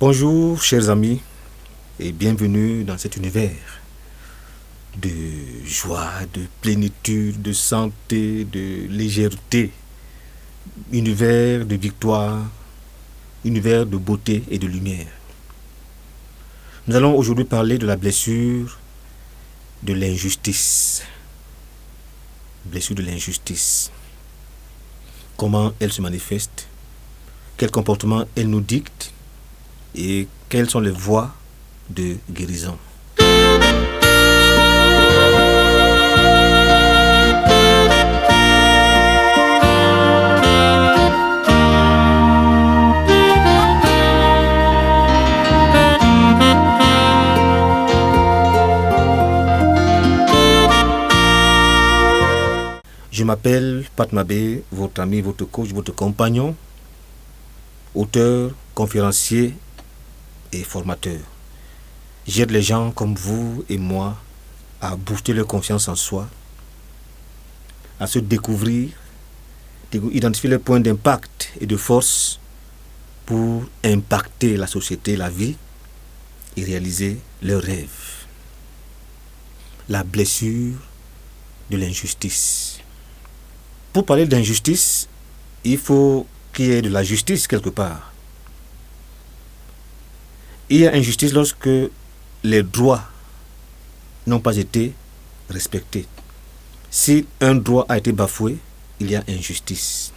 Bonjour chers amis et bienvenue dans cet univers de joie, de plénitude, de santé, de légèreté, univers de victoire, univers de beauté et de lumière. Nous allons aujourd'hui parler de la blessure de l'injustice. Blessure de l'injustice. Comment elle se manifeste, quel comportement elle nous dicte et quelles sont les voies de guérison. Je m'appelle Pat Mabé, votre ami, votre coach, votre compagnon, auteur, conférencier et formateur. J'aide les gens comme vous et moi à booster leur confiance en soi, à se découvrir, identifier leurs points d'impact et de force pour impacter la société, la vie et réaliser leurs rêves. La blessure de l'injustice. Pour parler d'injustice, il faut qu'il y ait de la justice quelque part. Il y a injustice lorsque les droits n'ont pas été respectés. Si un droit a été bafoué, il y a injustice.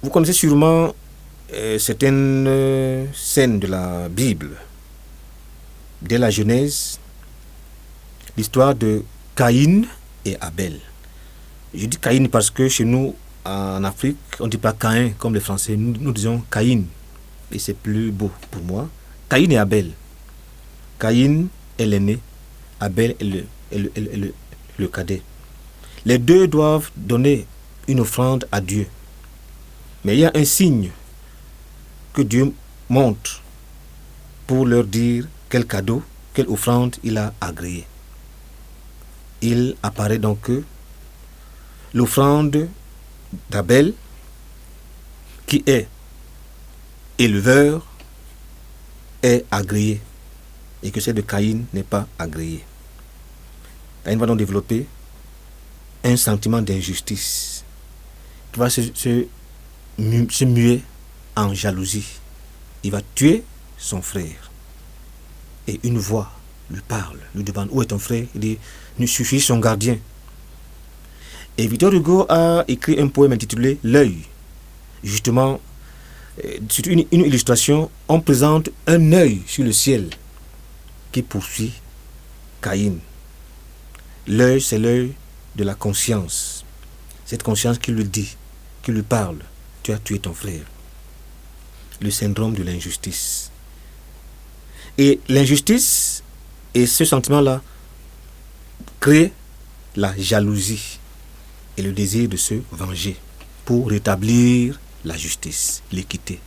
Vous connaissez sûrement certaines scènes de la Bible. Dès la Genèse, l'histoire de Caïn et Abel. Je dis Caïn parce que chez nous, en Afrique, on ne dit pas Caïn comme les Français. Nous disons Caïn. Et c'est plus beau pour moi. Caïn et Abel. Caïn est l'aîné. Abel est le cadet. Les deux doivent donner une offrande à Dieu. Mais il y a un signe que Dieu montre pour leur dire quel cadeau, quelle offrande il a agréé. Il apparaît donc que l'offrande d'Abel, qui est éleveur, est agréée et que celle de Caïn n'est pas agréée. Caïn va donc développer un sentiment d'injustice qui va se muer en jalousie. Il va tuer son frère et une voix lui parle, lui demande où est ton frère. Il dit je suis son gardien. Et Victor Hugo a écrit un poème intitulé L'œil. Justement, c'est une illustration, on présente un œil sur le ciel qui poursuit Caïn. L'œil, c'est l'œil de la conscience. Cette conscience qui lui dit, qui lui parle, tu as tué ton frère. Le syndrome de l'injustice. Et l'injustice et ce sentiment-là créent la jalousie et le désir de se venger pour rétablir la justice, l'équité.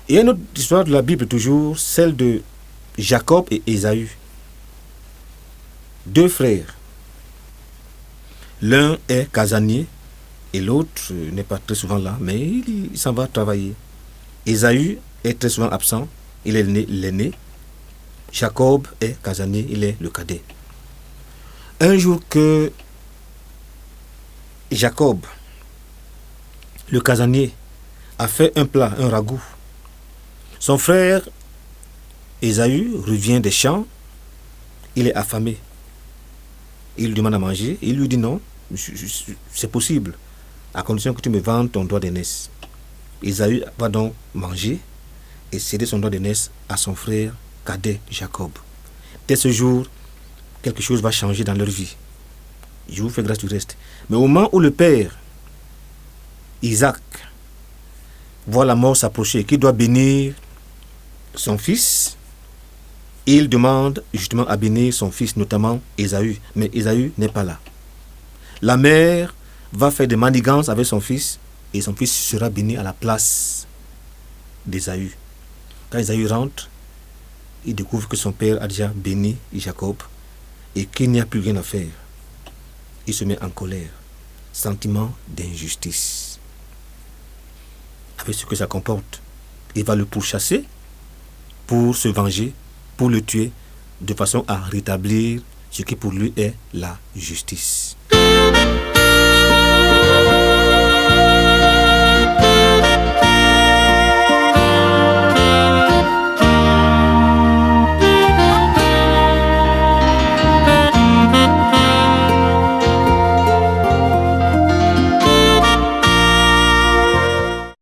Il y a une autre histoire de la Bible toujours, celle de Jacob et Ésaü. Deux frères. L'un est casanier et l'autre n'est pas très souvent là, mais il s'en va travailler. Ésaü est très souvent absent, il est l'aîné. Jacob est casanier, il est le cadet. Un jour que Jacob, le casanier, a fait un plat, un ragoût. Son frère Ésaü revient des champs, il est affamé. Il lui demande à manger, il lui dit non, c'est possible, à condition que tu me vendes ton doigt d'aînesse. Ésaü va donc manger et céder son doigt d'aînesse à son frère cadet Jacob. Dès ce jour, quelque chose va changer dans leur vie. Je vous fais grâce du reste. Mais au moment où le père, Isaac, voit la mort s'approcher, qu'il doit bénir son fils, il demande justement à bénir son fils, notamment Ésaü. Mais Ésaü n'est pas là. La mère va faire des manigances avec son fils et son fils sera béni à la place d'Ésaü. Quand Ésaü rentre, il découvre que son père a déjà béni Jacob et qu'il n'y a plus rien à faire. Il se met en colère. Sentiment d'injustice. avec ce que ça comporte. Il va le pourchasser pour se venger, pour le tuer, de façon à rétablir ce qui pour lui est la justice.